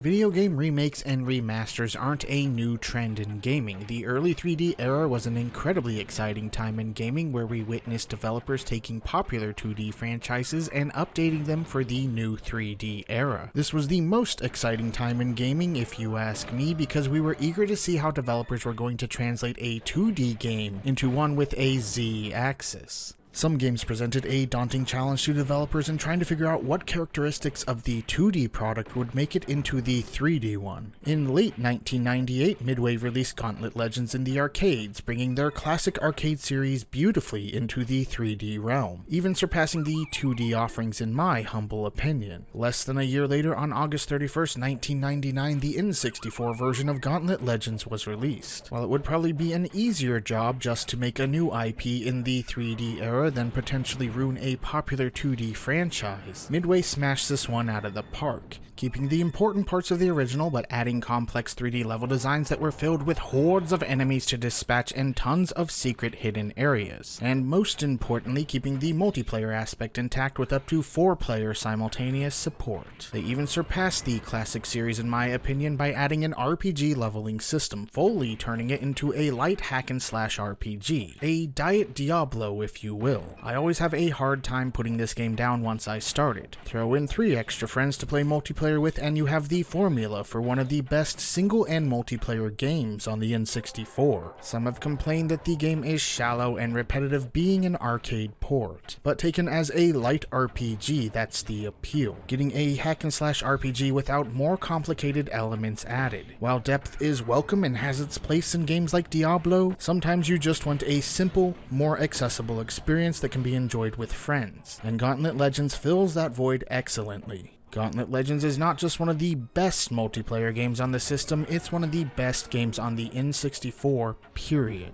Video game remakes and remasters aren't a new trend in gaming. The early 3D era was an incredibly exciting time in gaming where we witnessed developers taking popular 2D franchises and updating them for the new 3D era. This was the most exciting time in gaming, if you ask me, because we were eager to see how developers were going to translate a 2D game into one with a Z-axis. Some games presented a daunting challenge to developers in trying to figure out what characteristics of the 2D product would make it into the 3D one. In late 1998, Midway released Gauntlet Legends in the arcades, bringing their classic arcade series beautifully into the 3D realm, even surpassing the 2D offerings in my humble opinion. Less than a year later, on August 31st, 1999, the N64 version of Gauntlet Legends was released. While it would probably be an easier job just to make a new IP in the 3D era than potentially ruin a popular 2D franchise, Midway smashed this one out of the park, keeping the important parts of the original but adding complex 3D level designs that were filled with hordes of enemies to dispatch and tons of secret hidden areas, and most importantly keeping the multiplayer aspect intact with up to 4-player simultaneous support. They even surpassed the classic series in my opinion by adding an RPG leveling system, fully turning it into a light hack and slash RPG, a diet Diablo if you will. I always have a hard time putting this game down once I start it. Throw in 3 extra friends to play multiplayer with and you have the formula for one of the best single and multiplayer games on the N64. Some have complained that the game is shallow and repetitive being an arcade port, but taken as a light RPG, that's the appeal, getting a hack and slash RPG without more complicated elements added. While depth is welcome and has its place in games like Diablo, sometimes you just want a simple, more accessible experience that can be enjoyed with friends, and Gauntlet Legends fills that void excellently. Gauntlet Legends is not just one of the best multiplayer games on the system, it's one of the best games on the N64, period.